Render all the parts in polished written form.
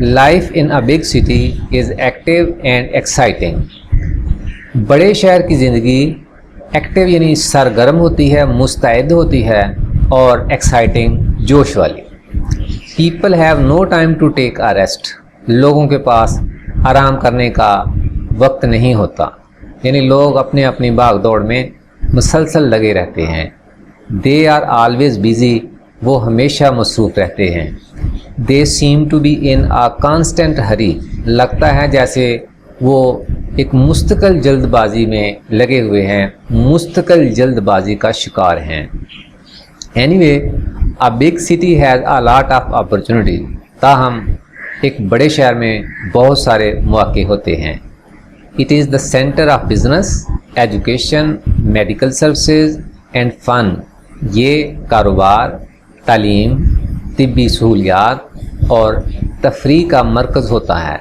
Life in a big city is active and exciting. بڑے شہر کی زندگی ایکٹیو یعنی سرگرم ہوتی ہے، مستعد ہوتی ہے، اور ایکسائٹنگ جوش والی. People have no time to take a rest. لوگوں کے پاس آرام کرنے کا وقت نہیں ہوتا، یعنی لوگ اپنے اپنی بھاگ دوڑ میں مسلسل لگے رہتے ہیں. They are always busy. وہ ہمیشہ مصروف رہتے ہیں. They seem to be in a constant hurry. لگتا ہے جیسے وہ ایک مستقل جلد بازی میں لگے ہوئے ہیں، مستقل جلد بازی کا شکار ہیں. Any way a big city has a lot of opportunity. تاہم ایک بڑے شہر میں بہت سارے مواقع ہوتے ہیں. It is the centre of business, education, medical services and fun. یہ کاروبار، تعلیم، طبی سہولیات اور تفریح کا مرکز ہوتا ہے.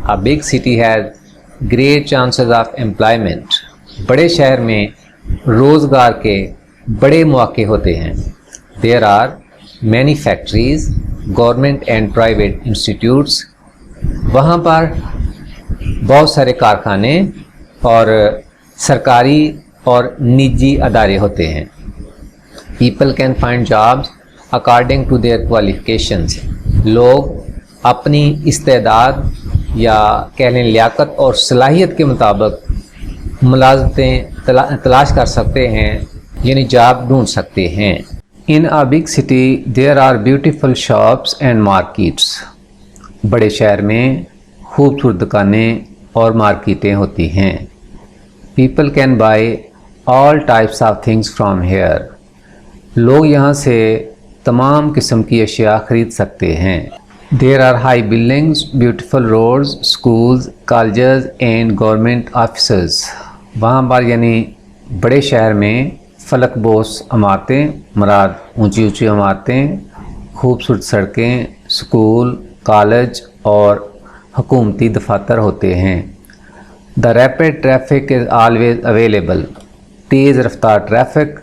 A big city has great chances of employment. بڑے شہر میں روزگار کے بڑے مواقع ہوتے ہیں. There are many factories, government and private institutes. وہاں پر بہت سارے کارخانے اور سرکاری اور نجی ادارے ہوتے ہیں. People can find jobs according to their qualifications. لوگ اپنی استعداد یا کہہ لیں لیاقت اور صلاحیت کے مطابق ملازمتیں تلاش کر سکتے ہیں، یعنی جاب ڈھونڈ سکتے ہیں. In a big city there are beautiful shops and markets. بڑے شہر میں خوبصورت دکانیں اور مارکیٹیں ہوتی ہیں. People can buy all types of things from here. لوگ یہاں سے تمام قسم کی اشیاء خرید سکتے ہیں. There are high buildings, beautiful roads, schools, colleges and government offices. وہاں پر یعنی بڑے شہر میں فلک بوس عمارتیں، مراد اونچی اونچی عمارتیں، خوبصورت سڑکیں، اسکول، کالج اور حکومتی دفاتر ہوتے ہیں. The rapid traffic is always available. تیز رفتار ٹریفک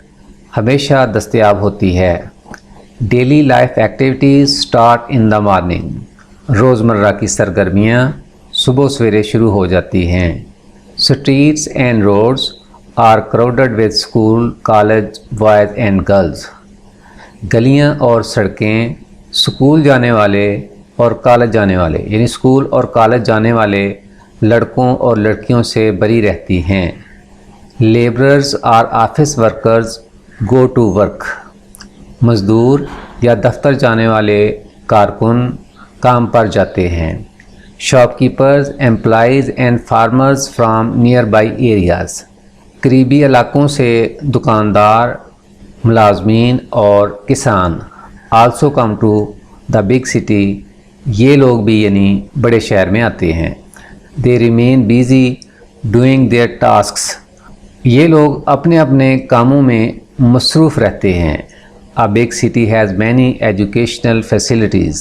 ہمیشہ دستیاب ہوتی ہے. Daily life activities start in the morning. روزمرہ کی سرگرمیاں صبح سویرے شروع ہو جاتی ہیں. Streets and roads are crowded with school, college, boys and girls. گلیاں اور سڑکیں اسکول جانے والے اور کالج جانے والے یعنی اسکول اور کالج جانے والے لڑکوں اور لڑکیوں سے بھری رہتی ہیں. Labourers or office workers go to work. مزدور یا دفتر جانے والے کارکن کام پر جاتے ہیں. Shopkeepers employees and farmers from nearby areas. قریبی علاقوں سے دکاندار، ملازمین اور کسان also come to the big city. یہ لوگ بھی یعنی بڑے شہر میں آتے ہیں. They remain busy doing their tasks. یہ لوگ اپنے اپنے کاموں میں مصروف رہتے ہیں. A big city has many educational facilities.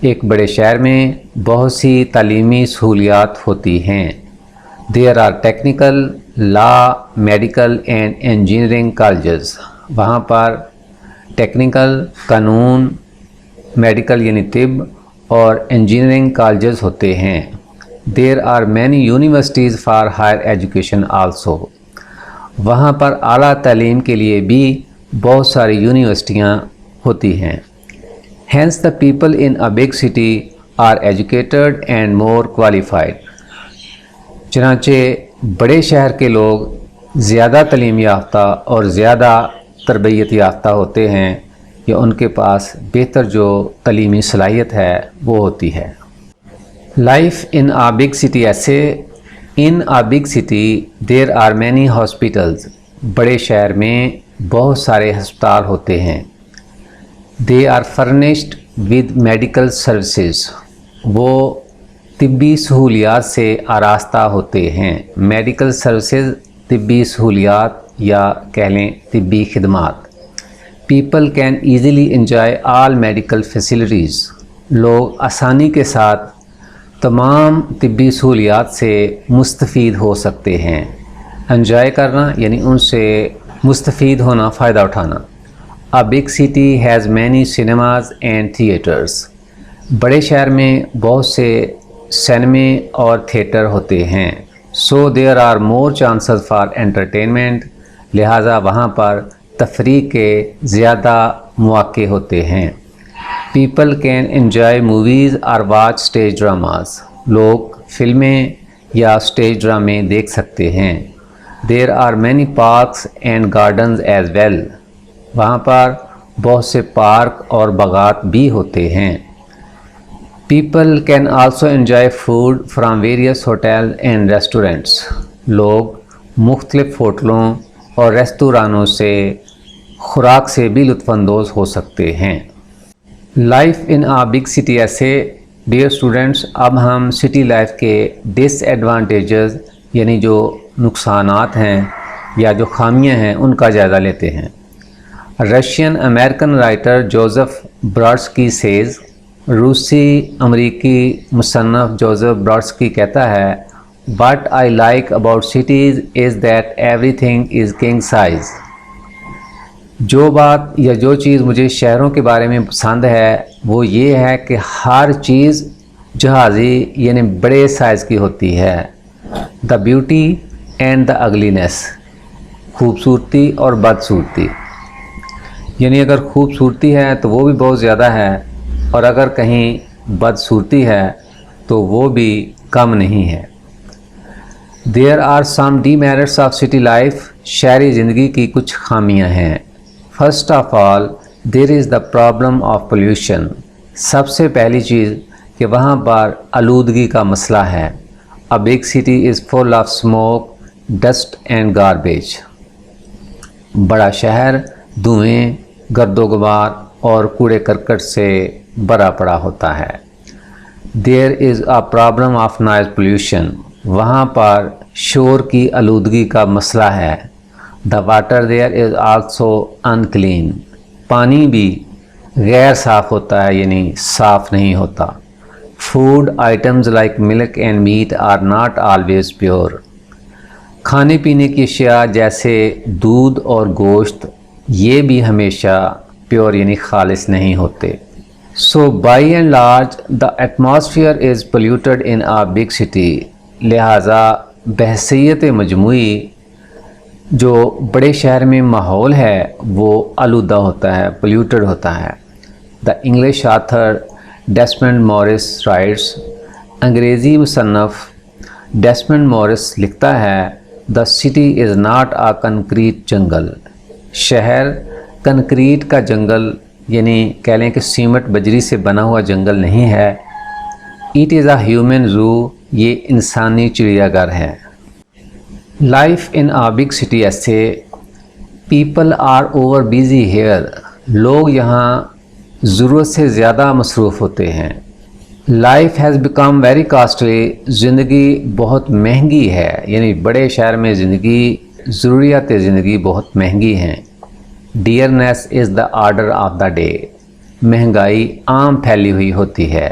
ایک بڑے شہر میں بہت سی تعلیمی سہولیات ہوتی ہیں. There are technical, law, medical and engineering colleges. وہاں پر ٹیکنیکل، قانون، میڈیکل یعنی طب اور انجینئرنگ کالجز ہوتے ہیں. There are many universities for higher education also. وہاں پر اعلیٰ تعلیم کے لیے بھی بہت ساری یونیورسٹیاں ہوتی ہیں. Hence the people in a big city are educated and more qualified. چنانچہ بڑے شہر کے لوگ زیادہ تعلیم یافتہ اور زیادہ تربیت یافتہ ہوتے ہیں یا ان کے پاس بہتر جو تعلیمی صلاحیت ہے وہ ہوتی ہے. Life in a big city ایسے in a big city there are many hospitals. بڑے شہر میں بہت سارے ہسپتال ہوتے ہیں. They are furnished with medical services. وہ طبی سہولیات سے آراستہ ہوتے ہیں. میڈیکل سروسز طبی سہولیات یا کہہ لیں طبی خدمات. People can easily enjoy all medical facilities. لوگ آسانی کے ساتھ تمام طبی سہولیات سے مستفید ہو سکتے ہیں. انجوائے کرنا یعنی ان سے مستفید ہونا، فائدہ اٹھانا. A big city has many cinemas and theaters. بڑے شہر میں بہت سے سینمے اور تھیٹر ہوتے ہیں. So there are more chances for entertainment. لہٰذا وہاں پر تفریح کے زیادہ مواقع ہوتے ہیں. پیپل کین انجوائے موویز اور واچ اسٹیج ڈراماز. لوگ فلمیں یا اسٹیج ڈرامے دیکھ سکتے ہیں. There are many parks and gardens as well. وہاں پر بہت سے پارک اور باغات بھی ہوتے ہیں. People can also enjoy food from various hotel and restaurants. لوگ مختلف ہوٹلوں اور ریستورانوں سے خوراک سے بھی لطف اندوز ہو سکتے ہیں. Life in a big city ایسے. ڈیئر اسٹوڈنٹس، اب ہم سٹی لائف کے ڈس ایڈوانٹیجز یعنی جو نقصانات ہیں یا جو خامیاں ہیں ان کا جائزہ لیتے ہیں. Russian American writer Joseph Brodsky says. روسی امریکی مصنف جوزف براڈسکی کہتا ہے What I like about cities is that everything is king size. جو بات یا جو چیز مجھے شہروں کے بارے میں پسند ہے وہ یہ ہے کہ ہر چیز جہازی یعنی بڑے سائز کی ہوتی ہے. The beauty and the ugliness. خوبصورتی اور بدصورتی. یعنی اگر خوبصورتی ہے تو وہ بھی بہت زیادہ ہے اور اگر کہیں بدصورتی ہے تو وہ بھی کم نہیں ہے. There are some demerits of city life. شہری زندگی کی کچھ خامیاں ہیں. First of all, there is the problem of pollution. سب سے پہلی چیز کہ وہاں پر آلودگی کا مسئلہ ہے. A big city is full of smoke, dust and garbage. بڑا شہر دھوئیں، گرد و غبار اور کوڑے کرکٹ سے بھرا پڑا ہوتا ہے. There is a problem of noise pollution. وہاں پر شور کی آلودگی کا مسئلہ ہے. The water there is also unclean. پانی بھی غیر صاف ہوتا ہے یعنی صاف نہیں ہوتا. Food items like milk and meat are not always pure. کھانے پینے کی اشیاء جیسے دودھ اور گوشت یہ بھی ہمیشہ پیور یعنی خالص نہیں ہوتے. So by and large the atmosphere is polluted in a big city. لہٰذا بحیثیت مجموعی جو بڑے شہر میں ماحول ہے وہ آلودہ ہوتا ہے، پولیوٹڈ ہوتا ہے. دا انگلش آتھر ڈیسمنڈ مورس رائٹس. انگریزی مصنف ڈیسمنڈ مورس لکھتا ہے the city is not a concrete jungle. شہر کنکریٹ کا جنگل یعنی کہہ لیں کہ سیمنٹ بجری سے بنا ہوا جنگل نہیں ہے. It is a human zoo. یہ انسانی چڑیا گھر ہے. Life in a big city essay. People are over busy here. لوگ یہاں ضرورت سے زیادہ مصروف ہوتے ہیں. Life has become very costly. زندگی بہت مہنگی ہے یعنی بڑے شہر میں زندگی ضروریات زندگی بہت مہنگی ہیں. Dearness is the order of the day. مہنگائی عام پھیلی ہوئی ہوتی ہے.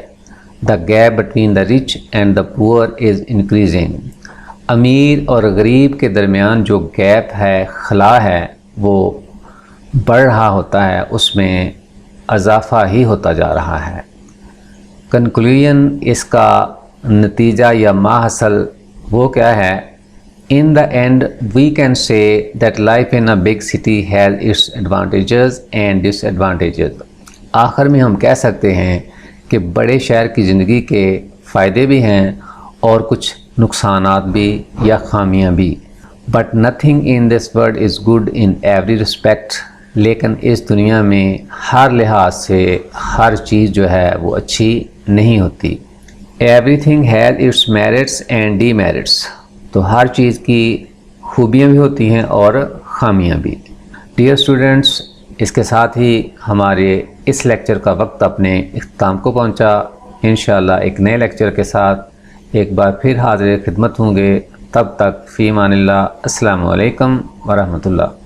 The gap between the rich and the poor is increasing. امیر اور غریب کے درمیان جو گیپ ہے، خلا ہے، وہ بڑھ رہا ہوتا ہے، اس میں اضافہ ہی ہوتا جا رہا ہے. کنکلوژن اس کا نتیجہ یا ماحصل وہ کیا ہے؟ In the end, we can say that life in a big city has its advantages and disadvantages. آخر میں ہم کہہ سکتے ہیں کہ بڑے شہر کی زندگی کے فائدے بھی ہیں اور کچھ نقصانات بھی یا خامیاں بھی. But nothing in this world is good in every respect. لیکن اس دنیا میں ہر لحاظ سے ہر چیز جو ہے وہ اچھی نہیں ہوتی. Everything has its merits and demerits. تو ہر چیز کی خوبیاں بھی ہوتی ہیں اور خامیاں بھی. ڈیئر اسٹوڈنٹس، اس کے ساتھ ہی ہمارے اس لیکچر کا وقت اپنے اختتام کو پہنچا. انشاءاللہ ایک نئے لیکچر کے ساتھ ایک بار پھر حاضر خدمت ہوں گے. تب تک فی امان اللہ. السلام علیکم ورحمۃ اللہ.